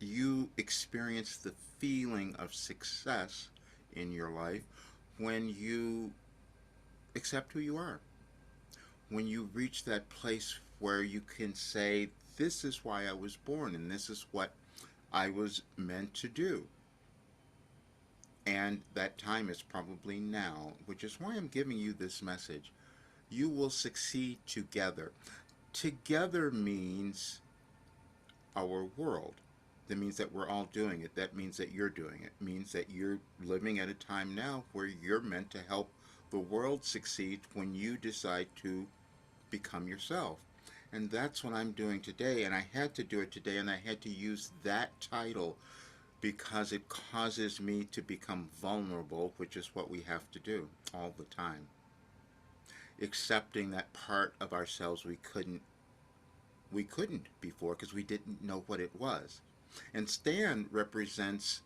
you experience the feeling of success in your life when you accept who you are. When you reach that place where you can say, this is why I was born and this is what I was meant to do. And that time is probably now, which is why I'm giving you this message. You will succeed together. Together means our world. That means that we're all doing it. That means that you're doing it. It means that you're living at a time now where you're meant to help the world succeed when you decide to become yourself. And that's what I'm doing today. And I had to do it today, and I had to use that title because it causes me to become vulnerable, which is what we have to do all the time. Accepting that part of ourselves we couldn't before because we didn't know what it was. And Stan represents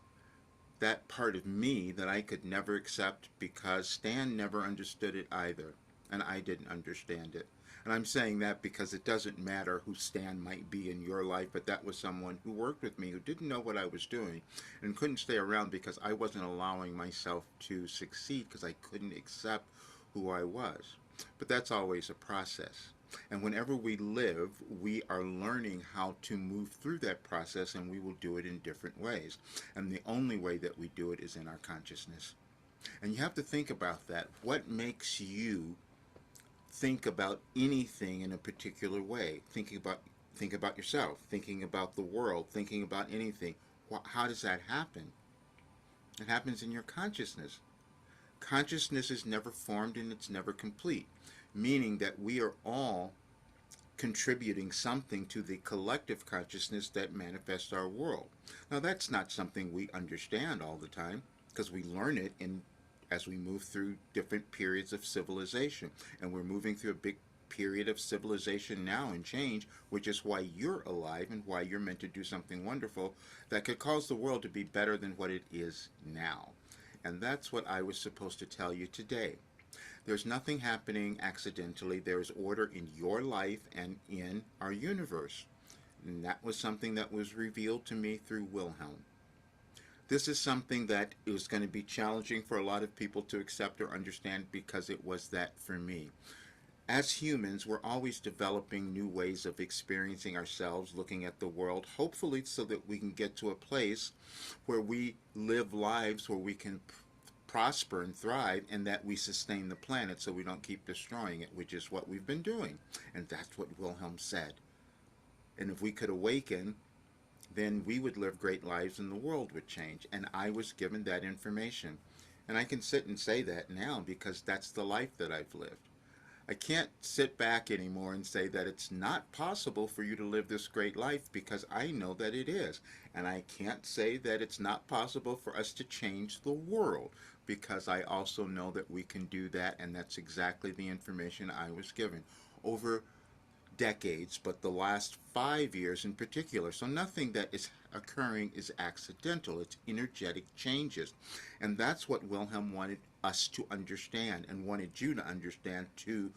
that part of me that I could never accept because Stan never understood it either, and I didn't understand it. And I'm saying that because it doesn't matter who Stan might be in your life, but that was someone who worked with me who didn't know what I was doing and couldn't stay around because I wasn't allowing myself to succeed because I couldn't accept who I was. But that's always a process. And whenever we live, we are learning how to move through that process, and we will do it in different ways. And the only way that we do it is in our consciousness. And you have to think about that. What makes you think about anything in a particular way? Think about yourself, thinking about the world, thinking about anything. How does that happen? It happens in your consciousness. Consciousness is never formed and it's never complete, meaning that we are all contributing something to the collective consciousness that manifests our world. Now, that's not something we understand all the time because we learn it as we move through different periods of civilization. And we're moving through a big period of civilization now and change, which is why you're alive and why you're meant to do something wonderful that could cause the world to be better than what it is now. And that's what I was supposed to tell you today. There's nothing happening accidentally. There's order in your life and in our universe. And that was something that was revealed to me through Wilhelm. This is something that is going to be challenging for a lot of people to accept or understand because it was that for me. As humans, we're always developing new ways of experiencing ourselves, looking at the world, hopefully so that we can get to a place where we live lives where we can prosper and thrive and that we sustain the planet so we don't keep destroying it, which is what we've been doing. And that's what Wilhelm said. And if we could awaken, then we would live great lives and the world would change. And I was given that information. And I can sit and say that now because that's the life that I've lived. I can't sit back anymore and say that it's not possible for you to live this great life because I know that it is. And I can't say that it's not possible for us to change the world because I also know that we can do that, and that's exactly the information I was given over decades, but the last 5 years in particular. So nothing that is occurring is accidental. It's energetic changes. And that's what Wilhelm wanted us to understand and wanted you to understand, to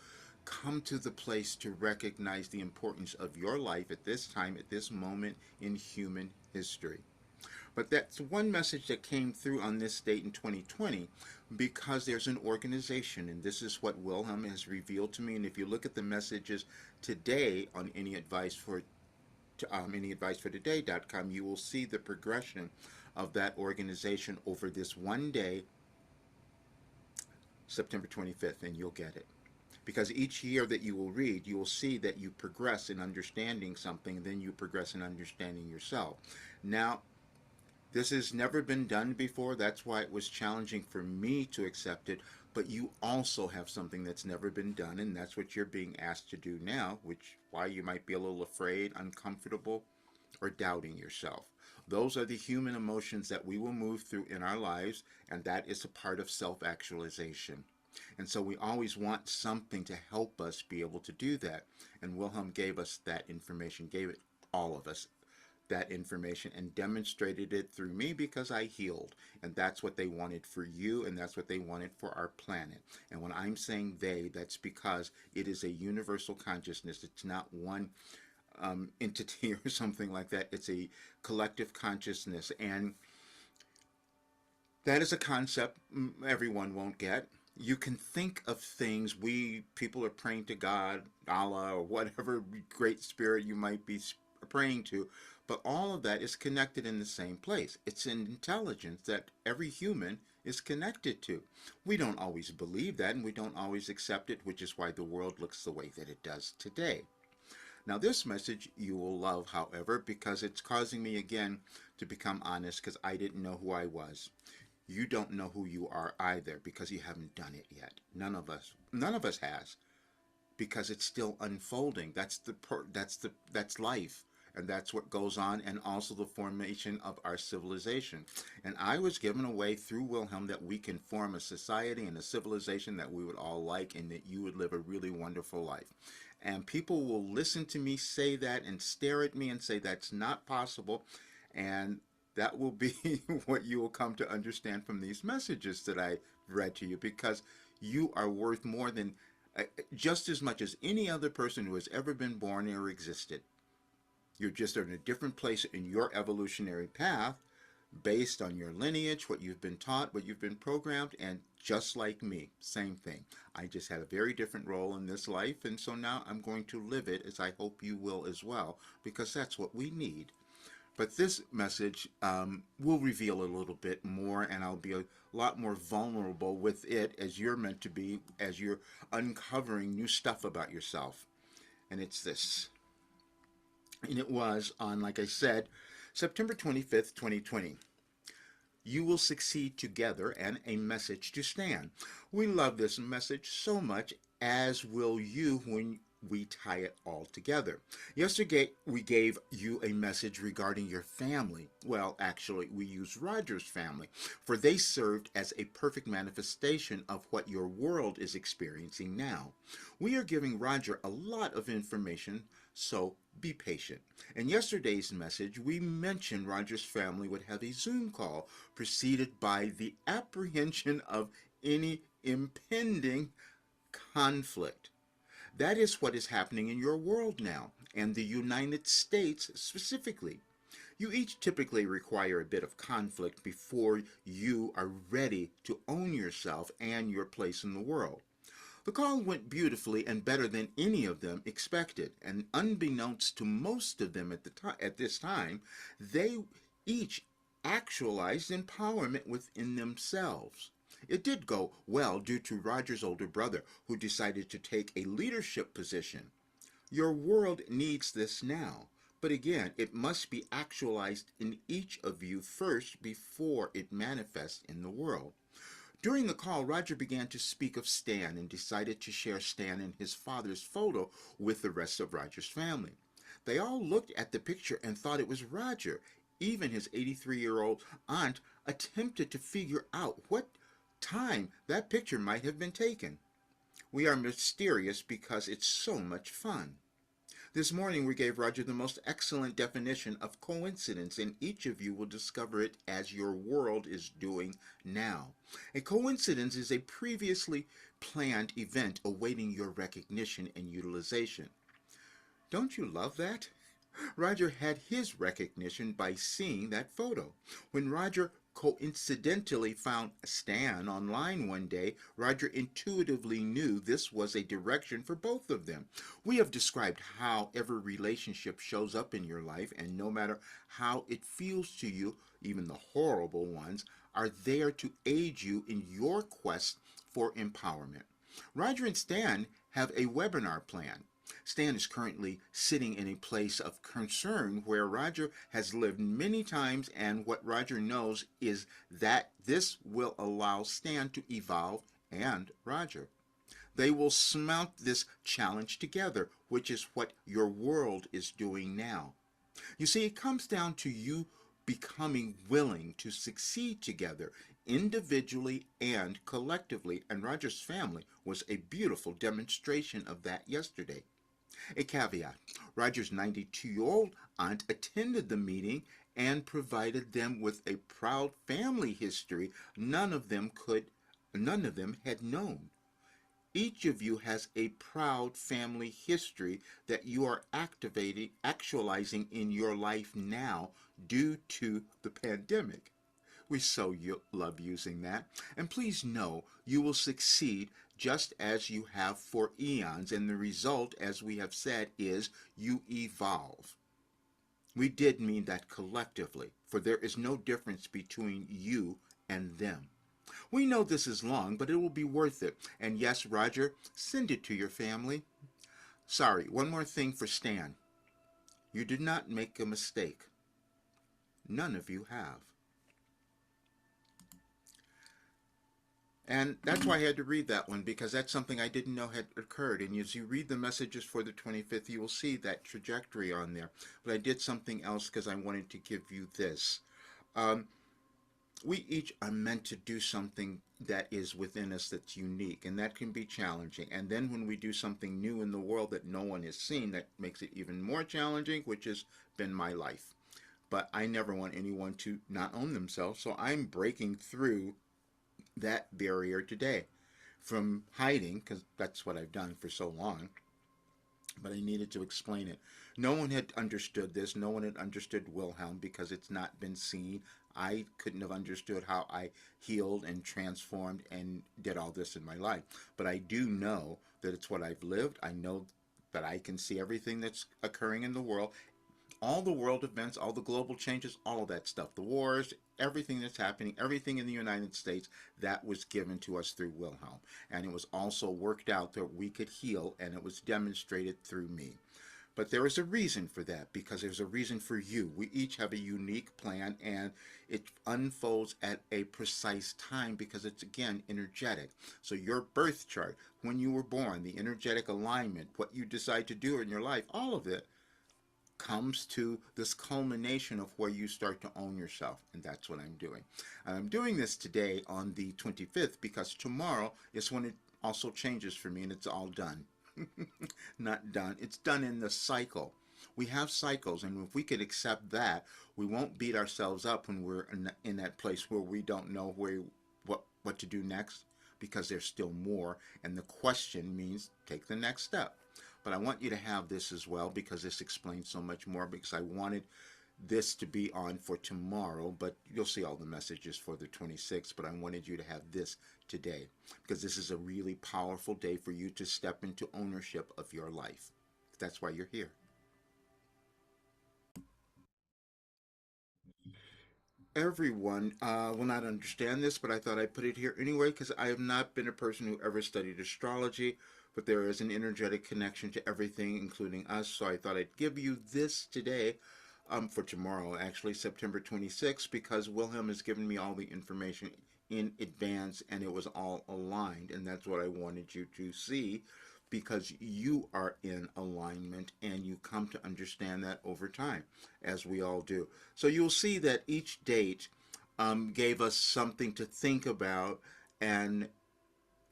come to the place to recognize the importance of your life at this time, at this moment in human history. But that's one message that came through on this date in 2020 because there's an organization, and this is what Wilhelm has revealed to me. And if you look at the messages today on anyadvicefortoday.com, you will see the progression of that organization over this one day, September 25th, and you'll get it. Because each year that you will read, you will see that you progress in understanding something, and then you progress in understanding yourself. Now, this has never been done before. That's why it was challenging for me to accept it. But you also have something that's never been done, and that's what you're being asked to do now, which why you might be a little afraid, uncomfortable, or doubting yourself. Those are the human emotions that we will move through in our lives, and that is a part of self-actualization. And so we always want something to help us be able to do that. And Wilhelm gave us that information, gave it all of us that information, and demonstrated it through me because I healed. And that's what they wanted for you, and that's what they wanted for our planet. And when I'm saying they, that's because it is a universal consciousness. It's not one entity or something like that. It's a collective consciousness. And that is a concept everyone won't get. You can think of things, we people are praying to God, Allah, or whatever great spirit you might be praying to, but all of that is connected in the same place. It's an intelligence that every human is connected to. We don't always believe that and we don't always accept it, which is why the world looks the way that it does today. Now, this message you will love, however, because it's causing me again to become honest because I didn't know who I was. You don't know who you are either because you haven't done it yet. None of us has, because it's still unfolding. That's life, and that's what goes on, and also the formation of our civilization. And I was given a way through Wilhelm that we can form a society and a civilization that we would all like, and that you would live a really wonderful life. And people will listen to me say that and stare at me and say that's not possible, and that will be what you will come to understand from these messages that I read to you, because you are worth more than just as much as any other person who has ever been born or existed. You're just in a different place in your evolutionary path based on your lineage, what you've been taught, what you've been programmed, and just like me, same thing. I just had a very different role in this life, and so now I'm going to live it as I hope you will as well, because that's what we need. But this message will reveal a little bit more, and I'll be a lot more vulnerable with it, as you're meant to be, as you're uncovering new stuff about yourself. And it's this. And it was on, like I said, September 25th, 2020. You will succeed together, and a message to Stan. We love this message so much, as will you when we tie it all together. Yesterday, we gave you a message regarding your family. Well, actually, we used Roger's family, for they served as a perfect manifestation of what your world is experiencing now. We are giving Roger a lot of information, so be patient. In yesterday's message, we mentioned Roger's family would have a Zoom call preceded by the apprehension of any impending conflict. That is what is happening in your world now, and the United States specifically. You each typically require a bit of conflict before you are ready to own yourself and your place in the world. The call went beautifully and better than any of them expected, and unbeknownst to most of them at this time, they each actualized empowerment within themselves. It did go well due to Roger's older brother, who decided to take a leadership position. Your world needs this now, but again, it must be actualized in each of you first before it manifests in the world. During the call, Roger began to speak of Stan and decided to share Stan and his father's photo with the rest of Roger's family. They all looked at the picture and thought it was Roger. Even his 83-year-old aunt attempted to figure out what time that picture might have been taken. We are mysterious because it's so much fun. This morning we gave Roger the most excellent definition of coincidence, and each of you will discover it as your world is doing now. A coincidence is a previously planned event awaiting your recognition and utilization. Don't you love that? Roger had his recognition by seeing that photo. When Roger coincidentally found Stan online one day, Roger intuitively knew this was a direction for both of them. We have described how every relationship shows up in your life, and no matter how it feels to you, even the horrible ones, are there to aid you in your quest for empowerment. Roger and Stan have a webinar plan. Stan is currently sitting in a place of concern where Roger has lived many times, and what Roger knows is that this will allow Stan to evolve and Roger. They will surmount this challenge together, which is what your world is doing now. You see, it comes down to you becoming willing to succeed together, individually and collectively, and Roger's family was a beautiful demonstration of that yesterday. A caveat: Roger's 92-year-old aunt attended the meeting and provided them with a proud family history none of them had known. Each of you has a proud family history that you are actualizing in your life now due to the pandemic. We so love using that. And please know you will succeed just as you have for eons. And the result, as we have said, is you evolve. We did mean that collectively, for there is no difference between you and them. We know this is long, but it will be worth it. And yes, Roger, send it to your family. Sorry, one more thing for Stan. You did not make a mistake. None of you have. And that's why I had to read that one, because that's something I didn't know had occurred. And as you read the messages for the 25th, you will see that trajectory on there. But I did something else because I wanted to give you this. Um, we each are meant to do something that is within us that's unique, and that can be challenging. And then when we do something new in the world that no one has seen, that makes it even more challenging, which has been my life. But I never want anyone to not own themselves, so I'm breaking through that barrier today from hiding, because that's what I've done for so long, but I needed to explain it. No one had understood this. No one had understood Wilhelm because it's not been seen. I couldn't have understood how I healed and transformed and did all this in my life. But I do know that it's what I've lived. I know that I can see everything that's occurring in the world, all the world events, all the global changes, all of that stuff, the wars, everything that's happening, everything in the United States, that was given to us through Wilhelm. And it was also worked out that we could heal, and it was demonstrated through me. But there is a reason for that, because there's a reason for you. We each have a unique plan, and it unfolds at a precise time because it's, again, energetic. So your birth chart, when you were born, the energetic alignment, what you decide to do in your life, all of it comes to this culmination of where you start to own yourself, and that's what I'm doing. And I'm doing this today on the 25th because tomorrow is when it also changes for me, and it's all done. Not done, it's done in the cycle. We have cycles, and if we could accept that, we won't beat ourselves up when we're in that place where we don't know what to do next, because there's still more, and the question means take the next step. But I want you to have this as well, because this explains so much more, because I wanted this to be on for tomorrow, but you'll see all the messages for the 26th, but I wanted you to have this today, because this is a really powerful day for you to step into ownership of your life. That's why you're here. Everyone will not understand this, but I thought I'd put it here anyway because I have not been a person who ever studied astrology, but there is an energetic connection to everything, including us. So I thought I'd give you this today, for tomorrow, actually, September 26th, because Wilhelm has given me all the information in advance and it was all aligned. And that's what I wanted you to see, because you are in alignment and you come to understand that over time, as we all do. So you'll see that each date gave us something to think about, and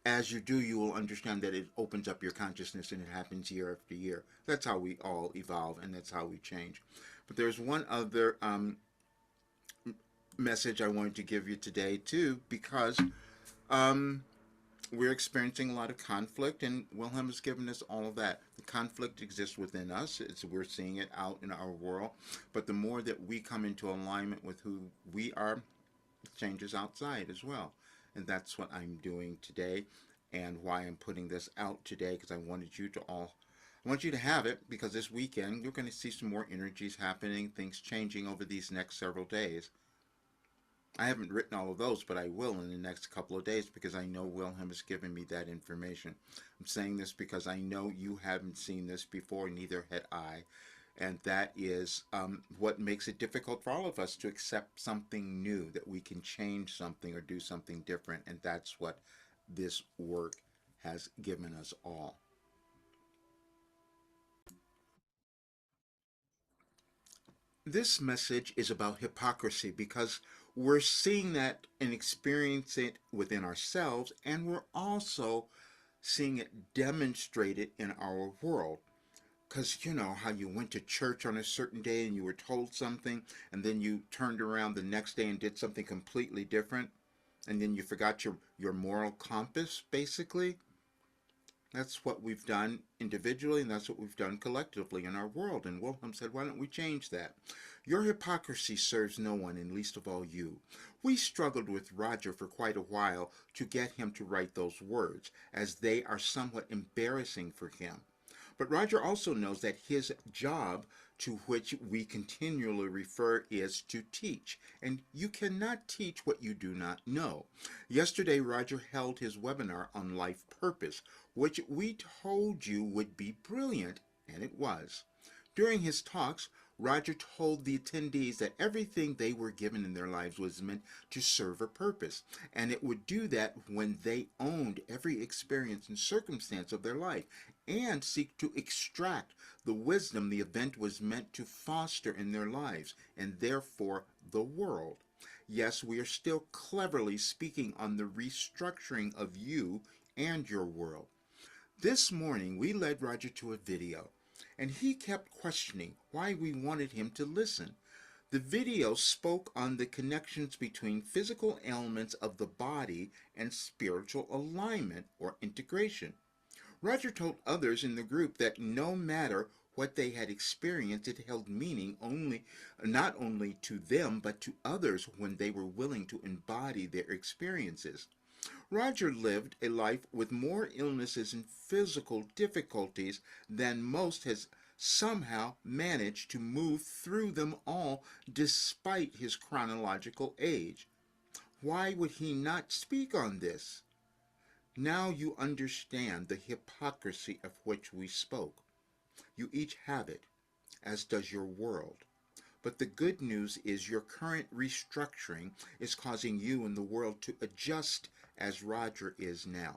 as you do, you will understand that it opens up your consciousness, and it happens year after year. That's how we all evolve, and that's how we change. But there's one other message I wanted to give you today, too, because we're experiencing a lot of conflict, and Wilhelm has given us all of that. The conflict exists within us. We're seeing it out in our world. But the more that we come into alignment with who we are, it changes outside as well. And that's what I'm doing today, and why I'm putting this out today, because I want you to have it, because this weekend you're going to see some more energies happening, things changing over these next several days. I haven't written all of those, but I will in the next couple of days, because I know Wilhelm has given me that information. I'm saying this because I know you haven't seen this before, neither had I. And that is what makes it difficult for all of us to accept something new, that we can change something or do something different. And that's what this work has given us all. This message is about hypocrisy, because we're seeing that and experiencing it within ourselves, and we're also seeing it demonstrated in our world. Because you know how you went to church on a certain day and you were told something, and then you turned around the next day and did something completely different, and then you forgot your moral compass, basically. That's what we've done individually, and that's what we've done collectively in our world. And Wilhelm said, why don't we change that? Your hypocrisy serves no one, and least of all you. We struggled with Roger for quite a while to get him to write those words, as they are somewhat embarrassing for him. But Roger also knows that his job, to which we continually refer, is to teach. And you cannot teach what you do not know. Yesterday, Roger held his webinar on life purpose, which we told you would be brilliant, and it was. During his talks, Roger told the attendees that everything they were given in their lives was meant to serve a purpose, and it would do that when they owned every experience and circumstance of their life and seek to extract the wisdom the event was meant to foster in their lives and therefore the world. Yes, we are still cleverly speaking on the restructuring of you and your world. This morning, we led Roger to a video, and he kept questioning why we wanted him to listen. The video spoke on the connections between physical ailments of the body and spiritual alignment or integration. Roger told others in the group that no matter what they had experienced, it held meaning not only to them but to others when they were willing to embody their experiences. Roger lived a life with more illnesses and physical difficulties than most, has somehow managed to move through them all despite his chronological age. Why would he not speak on this? Now you understand the hypocrisy of which we spoke. You each have it, as does your world. But the good news is your current restructuring is causing you and the world to adjust as Roger is now.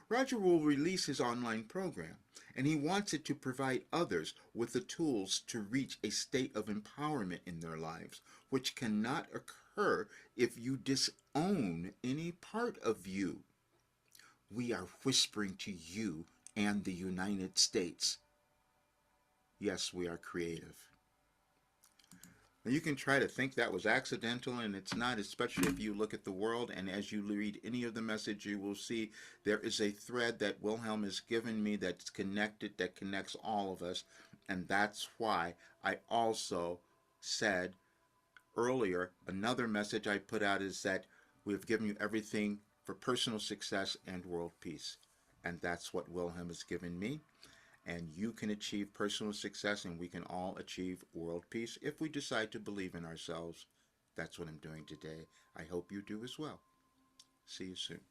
Roger will release his online program, and he wants it to provide others with the tools to reach a state of empowerment in their lives, which cannot occur if you disown any part of you. We are whispering to you and the United States. Yes, we are creative. Now, you can try to think that was accidental, and it's not, especially if you look at the world. And as you read any of the message, you will see there is a thread that Wilhelm has given me that's connected, that connects all of us. And that's why I also said earlier, another message I put out is that we have given you everything for personal success and world peace. And that's what Wilhelm has given me. And you can achieve personal success, and we can all achieve world peace if we decide to believe in ourselves. That's what I'm doing today. I hope you do as well. See you soon.